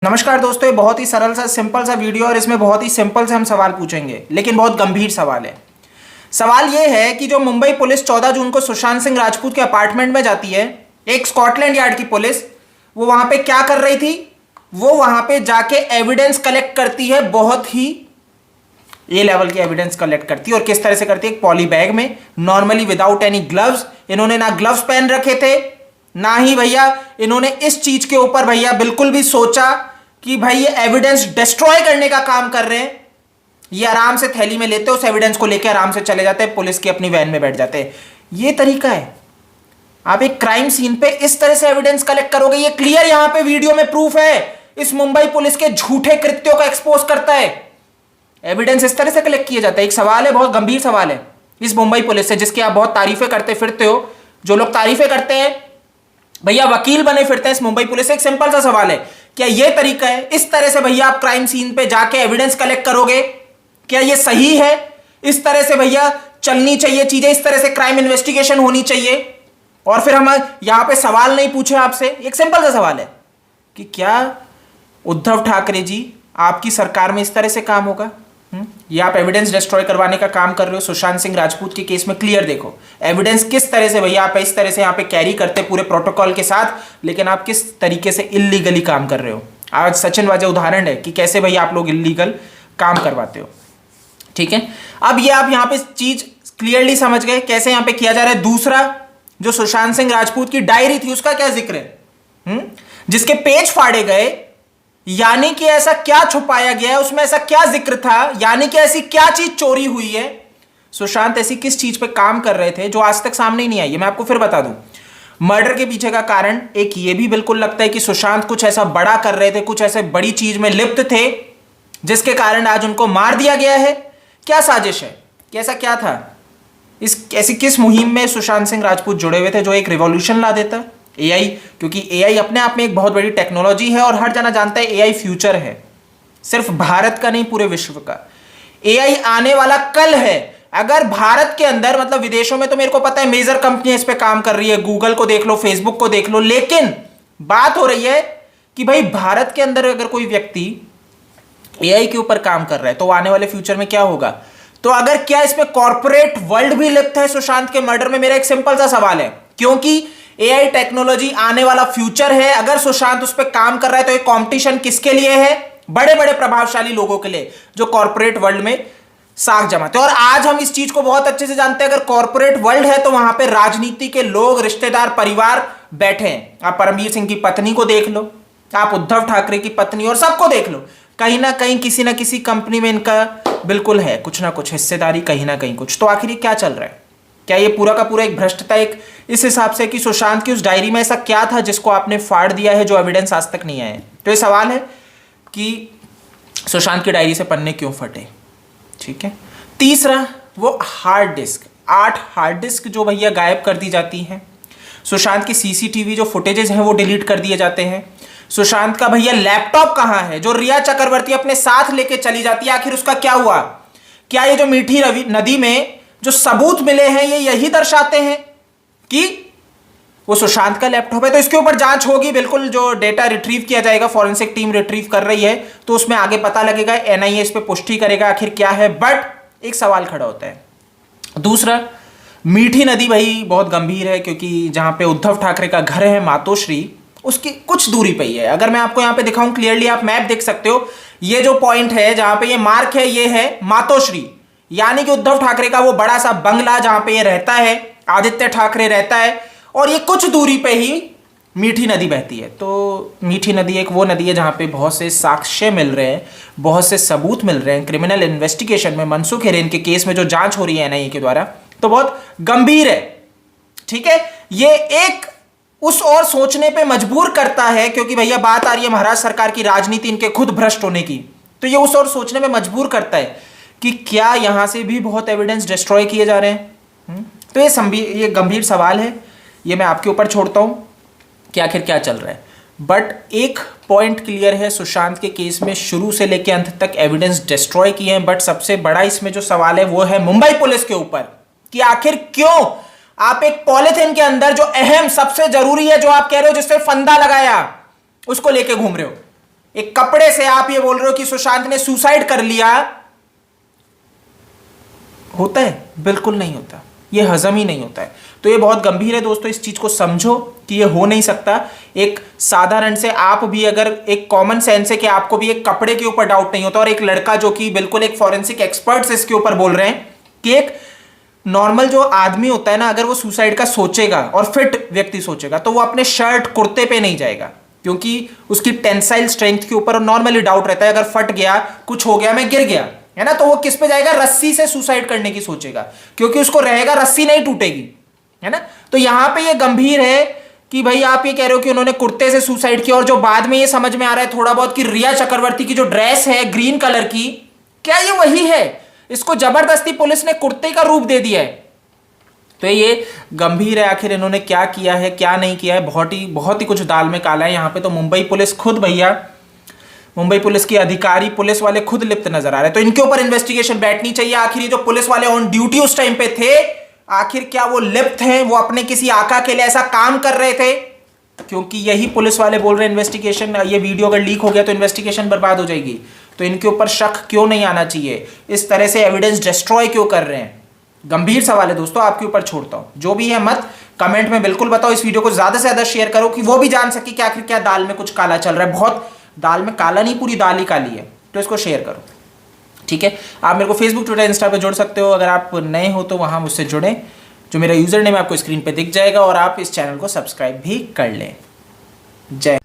नमस्कार दोस्तों, ये बहुत ही सरल सा सिंपल सा वीडियो और इसमें बहुत ही सिंपल से हम सवाल पूछेंगे, लेकिन बहुत गंभीर सवाल है। सवाल ये है कि जो मुंबई पुलिस 14 जून को सुशांत सिंह राजपूत के अपार्टमेंट में जाती है, एक स्कॉटलैंड यार्ड की पुलिस, वो वहां पे क्या कर रही थी? वो वहां पे जाके एविडेंस कलेक्ट करती है, बहुत ही ए लेवल की एविडेंस कलेक्ट करती है। और किस तरह से करती है? एक पॉली बैग में, नॉर्मली विदाउट एनी ग्लव्स। इन्होंने ना ग्लव्स पहन रखे थे, ना ही भैया इन्होंने इस चीज के ऊपर भैया बिल्कुल भी सोचा कि भाई ये एविडेंस डिस्ट्रॉय करने का काम कर रहे हैं। ये आराम से थैली में लेते, उस एविडेंस को लेकर आराम से चले जाते हैं, पुलिस की अपनी वैन में बैठ जाते हैं। ये तरीका है। आप एक क्राइम सीन पे इस तरह से एविडेंस कलेक्ट करोगे, ये क्लियर यहां पे वीडियो में प्रूफ है। इस मुंबई पुलिस के झूठे कृत्यों को एक्सपोज करता है। एविडेंस इस तरह से कलेक्ट किया जाता है। एक सवाल है, बहुत गंभीर सवाल है इस मुंबई पुलिस से, जिसकी आप बहुत तारीफें करते फिरते हो। जो लोग तारीफें करते हैं भैया वकील बने फिरते हैं इस मुंबई पुलिस से। एक सिंपल सा सवाल है, क्या यह तरीका है? इस तरह से भैया आप क्राइम सीन पे जाके एविडेंस कलेक्ट करोगे? क्या यह सही है? इस तरह से भैया चलनी चाहिए चीजें, इस तरह से क्राइम इन्वेस्टिगेशन होनी चाहिए? और फिर हम यहां पे सवाल नहीं पूछे आपसे, एक सिंपल सा सवाल है कि क्या उद्धव ठाकरे जी आपकी सरकार में इस तरह से काम होगा? ये आप एविडेंस डिस्ट्रॉय करवाने का काम कर रहे हो। सुशांत सिंह राजपूत के केस में क्लियर देखो एविडेंस किस तरह से भैया आप इस तरह से यहां पे कैरी करते पूरे प्रोटोकॉल के साथ, लेकिन आप किस तरीके से इल्लीगली काम कर रहे हो। आज सचिन वाजे उदाहरण है कि कैसे भैया आप लोग इल्लीगल काम करवाते हो। ठीक है, अब ये आप यहां पे चीज क्लियरली समझ गए कैसे यहां पे किया जा रहा है। दूसरा, जो सुशांत सिंह राजपूत की डायरी थी उसका क्या जिक्र है, जिसके पेज फाड़े गए, यानी कि ऐसा क्या छुपाया गया है उसमें, ऐसा क्या जिक्र था, यानी कि ऐसी क्या चीज चोरी हुई है? सुशांत ऐसी किस चीज पे काम कर रहे थे जो आज तक सामने ही नहीं आई है? मैं आपको फिर बता दूं। मर्डर के पीछे का कारण एक ये भी बिल्कुल लगता है कि सुशांत कुछ ऐसा बड़ा कर रहे थे, कुछ ऐसे बड़ी चीज में लिप्त थे जिसके कारण आज उनको मार दिया गया है। क्या साजिश है? कैसा क्या था? इस ऐसी किस मुहिम में सुशांत सिंह राजपूत जुड़े हुए थे जो एक रिवॉल्यूशन ला देता? एआई, क्योंकि एआई अपने आप में एक बहुत बड़ी टेक्नोलॉजी है और हर जना जानता है एआई फ्यूचर है, सिर्फ भारत का नहीं पूरे विश्व का। एआई आने वाला कल है। अगर भारत के अंदर, मतलब विदेशों में तो मेरे को पता है मेजर कंपनियां इस पे काम कर रही है, गूगल को देख लो, फेसबुक को देख लो, लेकिन बात हो रही है कि भाई भारत के अंदर अगर कोई व्यक्ति एआई के ऊपर काम कर रहा है तो आने वाले फ्यूचर में क्या होगा? तो अगर क्या इसमें कॉर्पोरेट वर्ल्ड भी लिप्त है सुशांत के मर्डर में? मेरा एक सिंपल सा सवाल है, क्योंकि एआई टेक्नोलॉजी आने वाला फ्यूचर है। अगर सुशांत उस पर काम कर रहा है तो ये कंपटीशन किसके लिए है? बड़े बड़े प्रभावशाली लोगों के लिए जो कॉर्पोरेट वर्ल्ड में साख जमाते हैं। और आज हम इस चीज को बहुत अच्छे से जानते हैं, अगर कॉर्पोरेट वर्ल्ड है तो वहां पे राजनीति के लोग, रिश्तेदार, परिवार बैठे हैं। आप परमवीर सिंह की पत्नी को देख लो, आप उद्धव ठाकरे की पत्नी और सबको देख लो, कहीं ना कहीं किसी ना किसी कंपनी में इनका बिल्कुल है कुछ ना कुछ हिस्सेदारी, कहीं ना कहीं कुछ। तो आखिर ये क्या चल रहा है? क्या ये पूरा का पूरा एक भ्रष्टता एक इस हिसाब से कि सुशांत की उस डायरी में ऐसा क्या था जिसको आपने फाड़ दिया है, जो एविडेंस आज तक नहीं आया है? तो ये सवाल है कि सुशांत की डायरी से पन्ने क्यों फटे। ठीक है, तीसरा, वो हार्ड डिस्क, 8 हार्ड डिस्क जो भैया गायब कर दी जाती हैं। सुशांत की सीसीटीवी जो फुटेजेस हैं वो डिलीट कर दिए जाते हैं। सुशांत का भैया लैपटॉप कहां है जो रिया चक्रवर्ती अपने साथ लेके चली जाती है? आखिर उसका क्या हुआ? क्या ये जो मीठी नदी में जो सबूत मिले हैं ये यही दर्शाते हैं कि वो सुशांत का लैपटॉप है? तो इसके ऊपर जांच होगी, बिल्कुल। जो डेटा रिट्रीव किया जाएगा, फॉरेंसिक टीम रिट्रीव कर रही है, तो उसमें आगे पता लगेगा, एनआईए इस पे पुष्टि करेगा आखिर क्या है। बट एक सवाल खड़ा होता है। दूसरा, मीठी नदी भाई बहुत गंभीर है, क्योंकि जहां पे उद्धव ठाकरे का घर है मातोश्री, उसकी कुछ दूरी पे ही है। अगर मैं आपको यहां पे दिखाऊं क्लियरली, आप मैप देख सकते हो, ये जो पॉइंट है जहां पे ये मार्क है, ये है मातोश्री, यानी कि उद्धव ठाकरे का वो बड़ा सा बंगला जहां पे ये रहता है, आदित्य ठाकरे रहता है, और ये कुछ दूरी पे ही मीठी नदी बहती है। तो मीठी नदी एक वो नदी है जहां पे बहुत से साक्ष्य मिल रहे हैं, बहुत से सबूत मिल रहे हैं। क्रिमिनल इन्वेस्टिगेशन में, मनसुख हिरेन के केस में जो जांच हो रही है एनआईए के द्वारा, तो बहुत गंभीर है। ठीक है, ये एक उस और सोचने पे मजबूर करता है, क्योंकि भैया बात आ रही है महाराष्ट्र सरकार की राजनीति, इनके खुद भ्रष्ट होने की, तो ये उस और सोचने में मजबूर करता है कि क्या यहां से भी बहुत एविडेंस डिस्ट्रॉय किए जा रहे हैं। तो ये गंभीर सवाल है, ये मैं आपके ऊपर छोड़ता हूं कि आखिर क्या चल रहा है। बट एक पॉइंट क्लियर है, सुशांत के केस में शुरू से लेकर अंत तक एविडेंस डिस्ट्रॉय किए हैं। बट सबसे बड़ा इसमें जो सवाल है वो है मुंबई पुलिस के ऊपर, कि आखिर क्यों आप एक पॉलिथिन के अंदर जो अहम सबसे जरूरी है, जो आप कह रहे हो जिससे फंदा लगाया, उसको लेके घूम रहे हो। एक कपड़े से आप ये बोल रहे हो कि सुशांत ने सुसाइड कर लिया। होता है? बिल्कुल नहीं होता, ये हजम ही नहीं होता है। तो ये बहुत गंभीर है दोस्तों, इस चीज को समझो कि ये हो नहीं सकता। एक साधारण से आप भी अगर एक कॉमन सेंस है कि आपको भी एक कपड़े के ऊपर डाउट नहीं होता, और एक लड़का जो कि बिल्कुल एक फॉरेंसिक एक्सपर्ट्स इसके ऊपर बोल रहे हैं कि एक नॉर्मल जो आदमी होता है ना, अगर वो सुसाइड का सोचेगा और फिट व्यक्ति सोचेगा तो वो अपने शर्ट कुर्ते पे नहीं जाएगा, क्योंकि उसकी टेंसाइल स्ट्रेंथ के ऊपर नॉर्मली डाउट रहता है। अगर फट गया, कुछ हो गया, मैं गिर गया, है ना, तो वो किस पे जाएगा? रस्सी से सुसाइड करने की सोचेगा, क्योंकि उसको रहेगा रस्सी नहीं टूटेगी, है ना। तो यहां पे ये गंभीर है कि भाई आप ये कह रहे हो कि उन्होंने कुर्ते से सुसाइड किया, और जो बाद में ये समझ में आ रहा है थोड़ा बहुत कि रिया चक्रवर्ती की जो ड्रेस है ग्रीन कलर की, क्या ये वही है? इसको जबरदस्ती पुलिस ने कुर्ते का रूप दे दिया है। तो ये गंभीर है, आखिर इन्होंने क्या किया है क्या नहीं किया है, बहुत ही कुछ दाल में काला है यहाँ पे। तो मुंबई पुलिस खुद, भैया मुंबई पुलिस की अधिकारी, पुलिस वाले खुद लिप्त नजर आ रहे हैं। तो इनके ऊपर इन्वेस्टिगेशन बैठनी चाहिए। आखिर ये जो पुलिस वाले ऑन ड्यूटी उस टाइम पे थे, आखिर क्या वो लिप्त हैं? वो अपने किसी आका के लिए ऐसा काम कर रहे थे? क्योंकि यही पुलिस वाले बोल रहे हैं इन्वेस्टिगेशन, ये वीडियो अगर लीक हो गया तो इन्वेस्टिगेशन बर्बाद हो जाएगी। तो इनके ऊपर शक क्यों नहीं आना चाहिए? इस तरह से एविडेंस डिस्ट्रॉय क्यों कर रहे हैं? गंभीर सवाल है दोस्तों, आपके ऊपर छोड़ता हूं। जो भी है मत कमेंट में बिल्कुल बताओ। इस वीडियो को ज्यादा से ज्यादा शेयर करो कि वो भी जान सके कि आखिर क्या दाल में कुछ काला चल रहा है। बहुत दाल में काला नहीं, पूरी दाल ही काली है। तो इसको शेयर करो, ठीक है। आप मेरे को फेसबुक, ट्विटर, इंस्टा पे जोड़ सकते हो। अगर आप नए हो तो वहां मुझसे जुड़ें। जो मेरा यूजर नेम आपको स्क्रीन पे दिख जाएगा, और आप इस चैनल को सब्सक्राइब भी कर लें। जय